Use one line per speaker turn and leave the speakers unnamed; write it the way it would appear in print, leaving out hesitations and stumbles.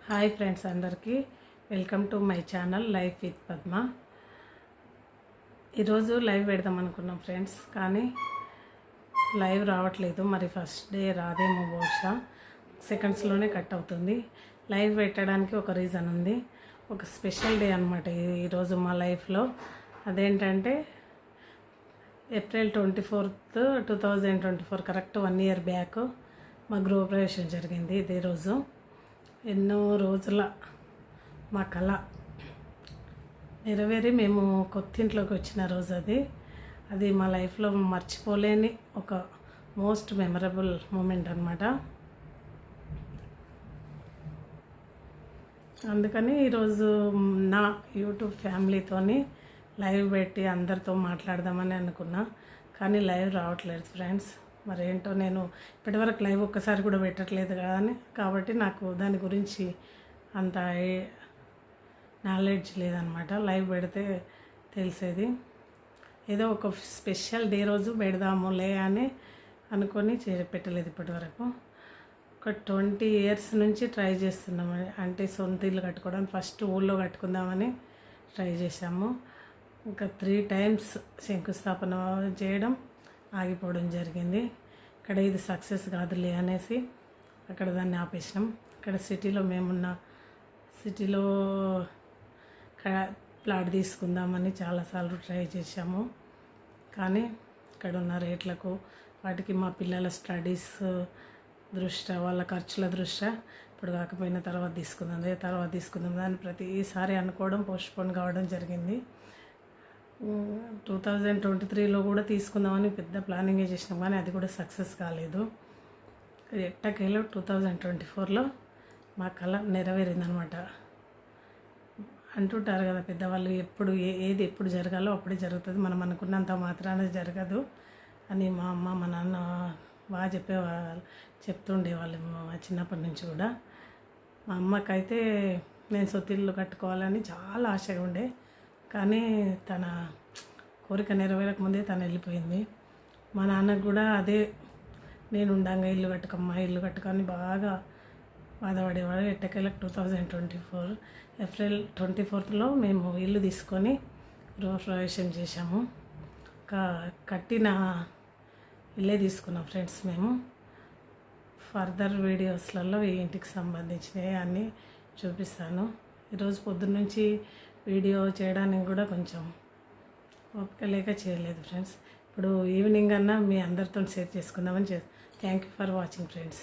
Hi friends, అందరికీ welcome to my channel life with Padma. ఈరోజు live పెడదాం అనుకున్నాం ఫ్రెండ్స్, కానీ లైవ్ రావట్లేదు. మరి ఫస్ట్ డే రాదేమో, బహుశా సెకండ్స్లోనే కట్ అవుతుంది. లైవ్ పెట్టడానికి ఒక రీజన్ ఉంది, ఒక స్పెషల్ డే అనమాట ఈరోజు మా లైఫ్లో. అదేంటంటే April 24th 2024, correct 1 year back మా గృహప్రవేశం జరిగింది. ఇదే రోజు ఎన్నో రోజుల మా కళ నెరవేరి మేము కొత్తింట్లోకి వచ్చిన రోజు అది మా లైఫ్లో మర్చిపోలేని ఒక మోస్ట్ మెమరబుల్ మూమెంట్ అనమాట. అందుకని ఈరోజు నా యూట్యూబ్ ఫ్యామిలీతోని లైవ్ పెట్టి అందరితో మాట్లాడదామని అనుకున్నా, కానీ లైవ్ రావట్లేదు ఫ్రెండ్స్. మరేంటో, నేను ఇప్పటివరకు లైవ్ ఒక్కసారి కూడా పెట్టట్లేదు కాబట్టి నాకు దాని గురించి అంత నాలెడ్జ్ లేదనమాట. లైవ్ పెడితే తెలిసేది. ఏదో ఒక స్పెషల్ డే రోజు పెడదాములే అని అనుకొని పెట్టలేదు ఇప్పటివరకు. ఒక 20 years నుంచి ట్రై చేస్తున్నాము. అంటే సొంత ఇల్లు కట్టుకోవడానికి ఫస్ట్ ఊళ్ళో కట్టుకుందామని ట్రై చేశాము. ఇంకా 3 times శంకుస్థాపన చేయడం, ఆగిపోవడం జరిగింది. ఇక్కడ ఇది సక్సెస్ కాదులే అనేసి అక్కడ దాన్ని ఆపేసినాం. ఇక్కడ సిటీలో మేమున్న సిటీలో ప్లాట్ తీసుకుందామని చాలాసార్లు ట్రై చేశాము, కానీ ఇక్కడ ఉన్న రేట్లకు వాటికి మా పిల్లల స్టడీస్ దృష్ట్యా, వాళ్ళ ఖర్చుల దృష్ట్యా ఇప్పుడు కాకపోయినా తర్వాత తీసుకుందాం దాన్ని ప్రతిసారి అనుకోవడం పోస్ట్పోన్ కావడం జరిగింది. 2023లో కూడా తీసుకుందామని పెద్ద ప్లానింగ్ చేసినాం, కానీ అది కూడా సక్సెస్ కాలేదు. ఎట్టకేలో 2024లో మా కళ నెరవేరిందనమాట. అంటుంటారు కదా పెద్దవాళ్ళు, ఏది ఎప్పుడు జరగాలో అప్పుడే జరుగుతుంది, మనం అనుకున్నంత మాత్రాన జరగదు అని మా అమ్మ మా నాన్న బాగా చెప్తుండేవాళ్ళు మా చిన్నప్పటి నుంచి కూడా. మా అమ్మకైతే నేను సొంతిల్లు కట్టుకోవాలని చాలా ఆశగా ఉండే, కానీ తన కోరిక నెరవేరకముందే తను వెళ్ళిపోయింది. మా నాన్నకు కూడా అదే, నేను ఉండంగా ఇల్లు కట్టుకొని బాగా బాధపడేవాడు. ఎట్టకేలకు 2024 ఏప్రిల్ 24th మేము ఇల్లు తీసుకొని గృహప్రవేశం చేశాము. కట్టిన ఇల్లే తీసుకున్నాం ఫ్రెండ్స్ మేము. ఫర్దర్ వీడియోస్లలో ఈ ఇంటికి సంబంధించినవి అన్నీ చూపిస్తాను. ఈరోజు పొద్దున్న నుంచి వీడియో చేయడానికి కూడా కొంచెం ఓపిక లేక చేయలేదు ఫ్రెండ్స్. ఇప్పుడు ఈవినింగ్ అన్నా మీ అందరితో షేర్ చేసుకుందామని thank you for watching friends.